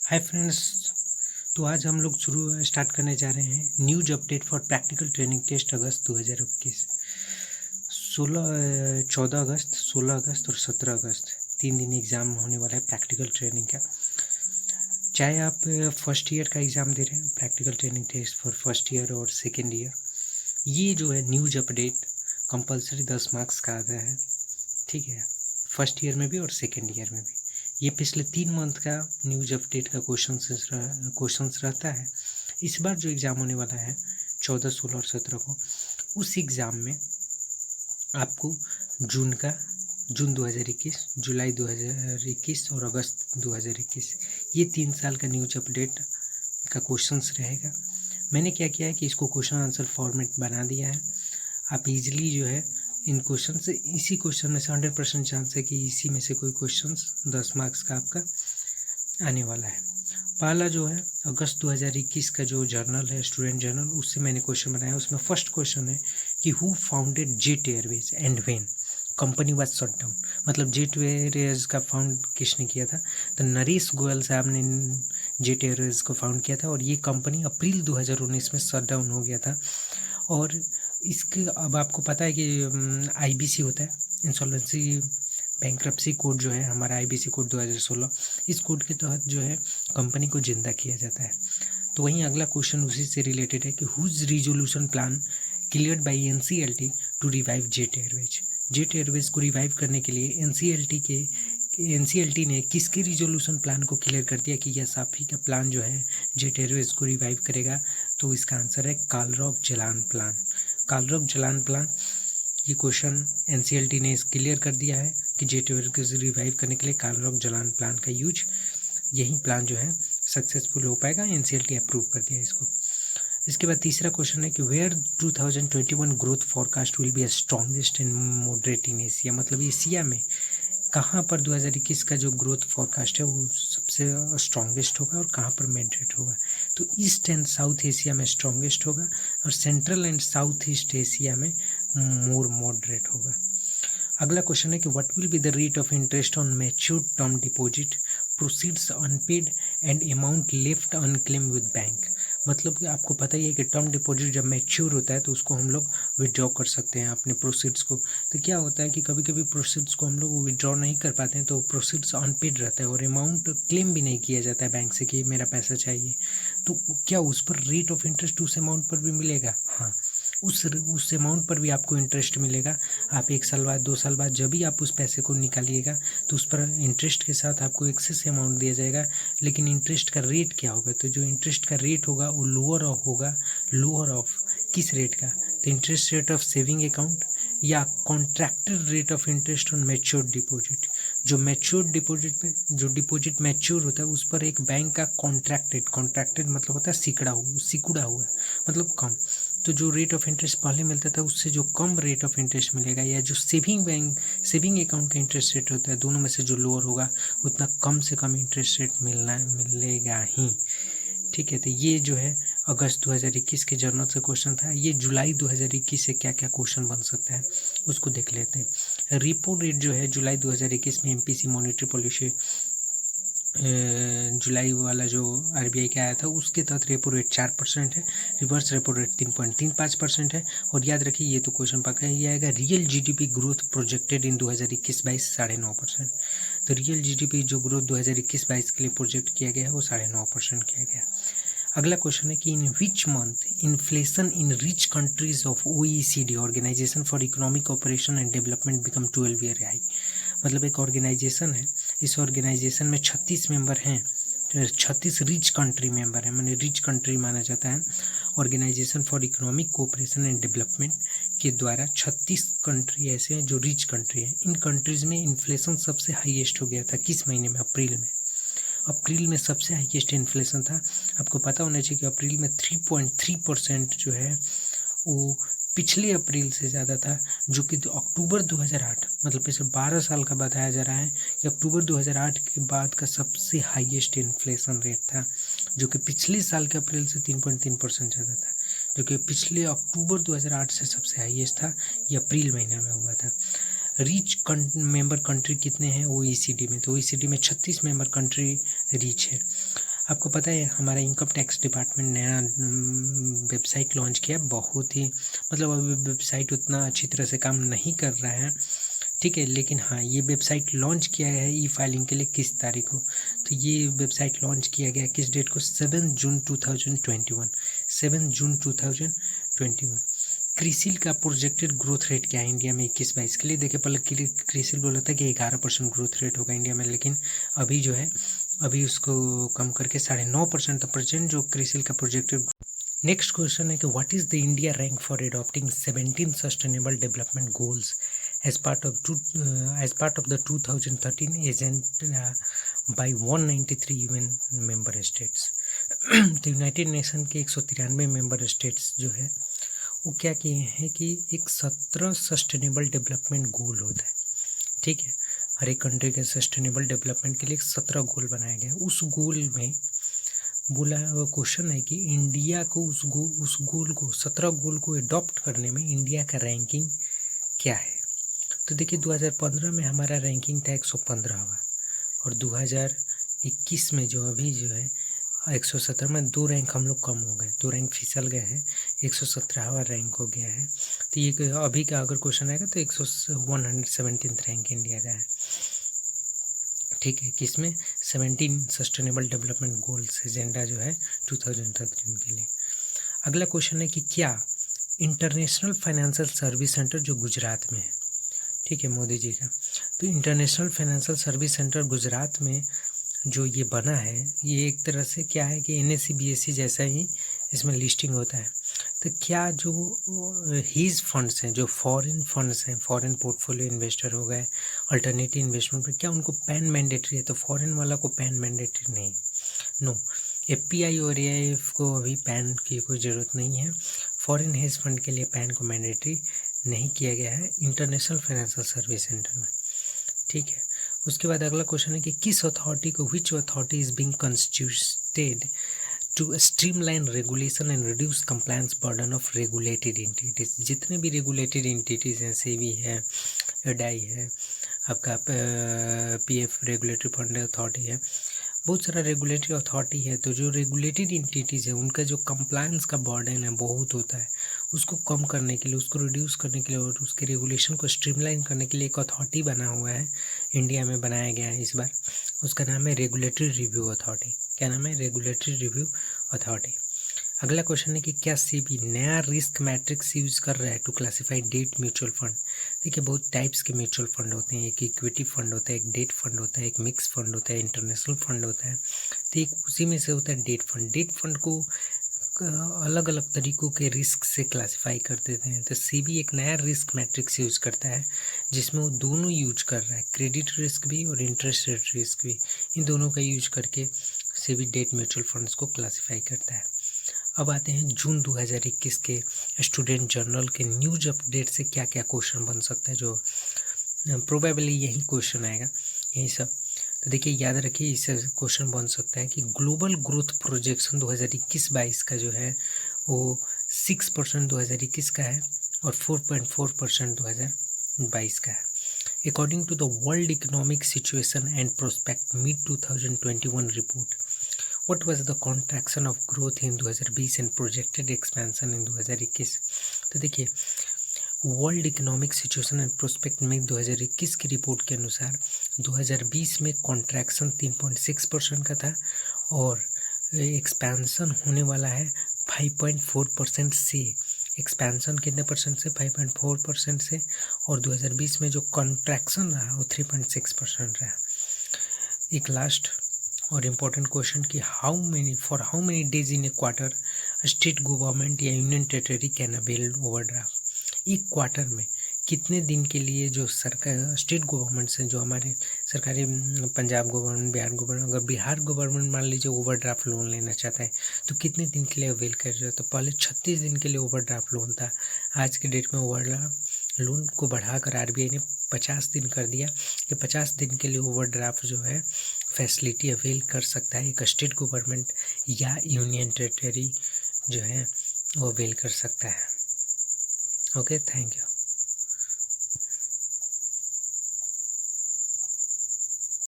Hi friends. तो आज हम लोग स्टार्ट करने जा रहे हैं news update for practical training test August 2021। 14 अगस्त, 16 अगस्त और 17 अगस्त 3 दिन एग्ज़ाम होने वाला है प्रैक्टिकल ट्रेनिंग का। चाहे आप फर्स्ट ईयर का एग्ज़ाम दे रहे हैं, practical training test for first year और सेकेंड ईयर, ये जो है न्यूज अपडेट कंपलसरी 10 मार्क्स का आता है। ठीक है, फर्स्ट ईयर में भी और सेकेंड ईयर में भी। ये पिछले 3 मंथ का न्यूज अपडेट का क्वेश्चंस रहता है। इस बार जो एग्ज़ाम होने वाला है 14, 16 और 17 को, उस एग्ज़ाम में आपको जून 2021, जुलाई 2021 और अगस्त 2021, ये 3 साल का न्यूज अपडेट का क्वेश्चंस रहेगा। मैंने क्या किया है कि इसको क्वेश्चन आंसर फॉर्मेट बना दिया है। आप इजीली जो है इन क्वेश्चन से, इसी क्वेश्चन में से 100% चांस है कि इसी में से कोई क्वेश्चन 10 मार्क्स का आपका आने वाला है। पहला जो है अगस्त 2021 का जो जर्नल है, स्टूडेंट जर्नल, उससे मैंने क्वेश्चन बनाया। उसमें फर्स्ट क्वेश्चन है कि who founded jet Airways and when company was shut down. मतलब जेट एयरवेज का फाउंड किसने किया था? तो नरेश गोयल साहब ने जेट एयरवेज को फाउंड किया था और ये कंपनी अप्रैल 2019 में शट डाउन हो गया था। और इसके अब आपको पता है कि आईबीसी होता है, इंसॉल्वेंसी बैंक्रप्सी कोड जो है हमारा, आईबीसी कोड 2016, इस कोड के तहत जो है कंपनी को जिंदा किया जाता है। तो वहीं अगला क्वेश्चन उसी से रिलेटेड है कि whose resolution plan cleared by NCLT to revive Jet Airways. Jet Airways को रिवाइव करने के लिए एनसीएलटी ने किसके रिजोल्यूशन प्लान को क्लियर कर दिया कि यह साफी का प्लान जो है जेट एयरवेज को रिवाइव करेगा? तो इसका आंसर है Kalrock Jalan plan. Kalrock Jalan plan, ये क्वेश्चन एनसीएलटी ने क्लियर कर दिया है कि जेट एयरवेज को रिवाइव करने के लिए कालरॉक जलान प्लान का यूज, यही प्लान जो है सक्सेसफुल हो पाएगा। एनसीएलटी अप्रूव कर दिया इसको। इसके बाद तीसरा क्वेश्चन है कि where 2021 growth forecast will be strongest and moderate in Asia. मतलब एशिया में कहाँ पर 2021 का जो ग्रोथ फॉरकास्ट है वो सबसे स्ट्रॉन्गेस्ट होगा और कहाँ पर मॉडरेट होगा? तो ईस्ट एंड साउथ एशिया में स्ट्रॉन्गेस्ट होगा और central and south east Asia में मोर मॉडरेट होगा। अगला क्वेश्चन है कि what will be the rate of interest on matured term deposit, proceeds unpaid and amount left unclaimed with bank. मतलब कि आपको पता ही है कि टर्म डिपॉजिट जब मैच्योर होता है तो उसको हम लोग विड्रॉ कर सकते हैं अपने प्रोसीड्स को। तो क्या होता है कि कभी कभी प्रोसीड्स को हम लोग विड्रॉ नहीं कर पाते हैं तो प्रोसीड्स अनपेड रहता है और अमाउंट क्लेम भी नहीं किया जाता है बैंक से कि मेरा पैसा चाहिए। तो क्या उस पर रेट ऑफ इंटरेस्ट उस अमाउंट पर भी मिलेगा? हाँ, उस अमाउंट पर भी आपको इंटरेस्ट मिलेगा। आप 1 साल बाद, 2 साल बाद जब भी आप उस पैसे को निकालिएगा तो उस पर इंटरेस्ट के साथ आपको एक्सेस अमाउंट दिया जाएगा। लेकिन इंटरेस्ट का रेट क्या होगा? तो जो इंटरेस्ट का रेट होगा वो लोअर ऑफ किस रेट का? तो interest rate of saving account या contracted rate of interest on matured deposit. जो मैच्योर्ड डिपॉजिट में जो डिपॉजिट मैच्योर होता है उस पर एक बैंक का कॉन्ट्रैक्टेड मतलब होता है सिकुड़ा हुआ, मतलब कम। तो जो रेट ऑफ इंटरेस्ट पहले मिलता था उससे जो कम रेट ऑफ इंटरेस्ट मिलेगा, या जो सेविंग अकाउंट का इंटरेस्ट रेट होता है, दोनों में से जो लोअर होगा उतना कम से कम इंटरेस्ट रेट मिलेगा ही। ठीक है, तो ये जो है अगस्त 2021 के जर्नल से क्वेश्चन था। ये जुलाई 2021 से क्या क्या क्वेश्चन बन सकता है उसको देख लेते हैं। रेपो रेट जो है जुलाई 2021 में एमपीसी मॉनेटरी पॉलिसी जुलाई वाला जो आरबीआई का आया था उसके तहत रेपो रेट 4% है, रिवर्स रेपो रेट 3.35% है। और याद रखिए ये तो क्वेश्चन पक्का है, ये आएगा real GDP growth projected in 2021-22 9.5%। तो रियल जीडीपी जो ग्रोथ 2021-22 के लिए प्रोजेक्ट किया गया है वो 9.5% किया गया। अगला क्वेश्चन है कि in which month inflation in rich countries of OECD, organisation for economic operation and development, become 12 year high. मतलब एक ऑर्गेनाइजेशन है, इस ऑर्गेनाइजेशन में 36 मेंबर हैं, 36 रिच कंट्री मेंबर हैं, मैंने रिच कंट्री माना जाता है। Organisation for economic cooperation and development के द्वारा 36 कंट्री ऐसे हैं जो रिच कंट्री हैं। इन कंट्रीज़ में इन्फ्लेशन सबसे हाईएस्ट हो गया था किस महीने में? अप्रैल में सबसे हाईएस्ट इन्फ्लेशन था। आपको पता होना चाहिए कि अप्रैल में 3.3% जो है वो पिछले अप्रैल से ज़्यादा था, जो कि अक्टूबर 2008, मतलब पिछले 12 साल का बताया जा रहा है कि अक्टूबर 2008 के बाद का सबसे हाईएस्ट इन्फ्लेशन रेट था, जो कि पिछले साल के अप्रैल से 3.3% ज़्यादा था, जो कि पिछले अक्टूबर 2008 से सबसे हाईएस्ट था। ये अप्रैल महीना में हुआ था। रिच मेंबर कंट्री कितने हैं ओईसीडी में? तो ओईसीडी में 36 मेंबर कंट्री रिच है। आपको पता है हमारा इनकम टैक्स डिपार्टमेंट नया वेबसाइट लॉन्च किया, बहुत ही मतलब अभी वेबसाइट उतना अच्छी तरह से काम नहीं कर रहा है, ठीक है, लेकिन हाँ ये वेबसाइट लॉन्च किया है ई फाइलिंग के लिए किस तारीख को, तो ये वेबसाइट लॉन्च किया गया किस डेट को, 7 जून 2021, 7 जून 2021। क्रिसिल का प्रोजेक्टेड ग्रोथ रेट क्या है इंडिया में 21-22 के लिए? देखिए पहले क्रिसिल बोला था कि 11% ग्रोथ रेट होगा इंडिया में, लेकिन अभी जो है अभी उसको कम करके 9.5% जो क्रिसिल का प्रोजेक्टेड। नेक्स्ट क्वेश्चन है कि what is the India rank for adopting 17 sustainable development goals as part of the 2013 agenda by 193 UN member states। तो यूनाइटेड नेशन के 193 मेंबर स्टेट्स जो है वो क्या किए हैं कि एक 17 सस्टेनेबल डेवलपमेंट गोल होता है, ठीक है, हर एक कंट्री के सस्टेनेबल डेवलपमेंट के लिए 17 गोल बनाया गया। उस गोल में बोला क्वेश्चन है कि इंडिया को उस गोल को 17 गोल को एडॉप्ट करने में इंडिया का रैंकिंग क्या है। तो देखिए 2015 में हमारा रैंकिंग था 115वां और 2021 में जो अभी जो है 117 में 2 रैंक हम लोग कम हो गए, 2 रैंक फिसल गए हैं, 117वां रैंक हो गया है। तो ये अभी का अगर क्वेश्चन आएगा तो 117th रैंक इंडिया का है, ठीक है, किसमें 17 सस्टेनेबल डेवलपमेंट गोल्स एजेंडा जो है 2013 के लिए। अगला क्वेश्चन है कि क्या इंटरनेशनल फाइनेंशियल सर्विस सेंटर जो गुजरात में है, ठीक है, मोदी जी का, तो international financial service centre Gujarat में जो ये बना है ये एक तरह से क्या है कि NSE BSE जैसा ही इसमें लिस्टिंग होता है। तो क्या जो हीज फंड्स हैं, जो फॉरेन फंड्स हैं, फॉरेन पोर्टफोलियो इन्वेस्टर हो गए, अल्टरनेटिव इन्वेस्टमेंट पर, क्या उनको पैन मैंडेटरी है? तो फॉरेन वाला को पैन मैंडेटरी नहीं, नो। FPI और AIF को अभी पैन की कोई ज़रूरत नहीं है, फॉरेन हेज फंड के लिए पैन को मैंडेटरी नहीं किया गया है इंटरनेशनल फाइनेंशियल सर्विस सेंटर में, ठीक है। उसके बाद अगला क्वेश्चन है कि किस अथॉरिटी को, which authority is being constituted to streamline regulation and reduce compliance burden of regulated entities. जितने भी रेगुलेटेड एंटिटीज हैं, सेबी है, एडाई है, आपका PF रेगुलेटरी फंड अथॉरिटी है, बहुत सारा रेगुलेटरी अथॉरिटी है, तो जो रेगुलेटेड एंटिटीज़ है उनका जो कंप्लायंस का बर्डन है बहुत होता है, उसको कम करने के लिए, उसको रिड्यूस करने के लिए और उसके रेगुलेशन को स्ट्रीमलाइन करने के लिए एक अथॉरिटी बना हुआ है, इंडिया में बनाया गया है इस बार, उसका नाम है रेगुलेटरी रिव्यू अथॉरिटी। क्या नाम है? Regulatory review authority. अगला क्वेश्चन है कि क्या सेबी नया रिस्क मैट्रिक्स यूज कर रहा है to classify debt mutual fund. देखिए बहुत टाइप्स के म्यूचुअल फंड होते हैं, एक इक्विटी फंड होता है, एक डेट फंड होता है, एक मिक्स फंड होता है, इंटरनेशनल फंड होता है, तो एक उसी में से होता है डेट फंड। डेट फंड को अलग अलग तरीक़ों के रिस्क से क्लासीफाई कर देते हैं, तो सेबी एक नया रिस्क मैट्रिक्स यूज करता है जिसमें वो दोनों यूज कर रहा है, क्रेडिट रिस्क भी और इंटरेस्ट रेट रिस्क भी, इन दोनों का यूज करके सेबी डेट म्यूचुअल फंड्स को क्लासीफाई करता है। अब आते हैं जून 2021 के स्टूडेंट जर्नल के न्यूज अपडेट से क्या क्या क्वेश्चन बन सकता है, जो प्रोबेबली यही क्वेश्चन आएगा, यही सब। तो देखिए याद रखिए, इससे क्वेश्चन बन सकता है कि ग्लोबल ग्रोथ प्रोजेक्शन 2021-22 का जो है वो 6% 2021 का है और 4.4% 2022 का है। According to the world economic situation and prospect mid 2021 report, what was the contraction of growth in 2020 and projected expansion in 2021। तो देखिए world economic situation and prospect में 2021 की रिपोर्ट के अनुसार 2020 में कॉन्ट्रैक्शन 3.6% का था और एक्सपेंशन होने वाला है 5.4% से। एक्सपेंशन कितने परसेंट से? 5.4% से। और 2020 में जो कॉन्ट्रैक्शन रहा वो 3.6% रहा। एक लास्ट और इम्पोर्टेंट क्वेश्चन कि for how many days in a quarter state government या union territory can avail overdraft. एक क्वार्टर में कितने दिन के लिए जो सरकार स्टेट गवर्नमेंट्स हैं, जो हमारे सरकारी पंजाब गवर्नमेंट, बिहार गवर्नमेंट, अगर बिहार गवर्नमेंट मान लीजिए ओवरड्राफ्ट लोन लेना चाहता है तो कितने दिन के लिए अवेल कर रहे हो? तो पहले 36 दिन के लिए ओवरड्राफ्ट लोन था, आज के डेट में ओवरड्राफ्ट लोन को बढ़ाकर RBI ने 50 दिन कर दिया कि 50 दिन के लिए ओवरड्राफ्ट जो है फैसिलिटी अवेल कर सकता है एक स्टेट गवर्नमेंट या यूनियन टेरिटरी जो है वो अवेल कर सकता है। Okay, thank you.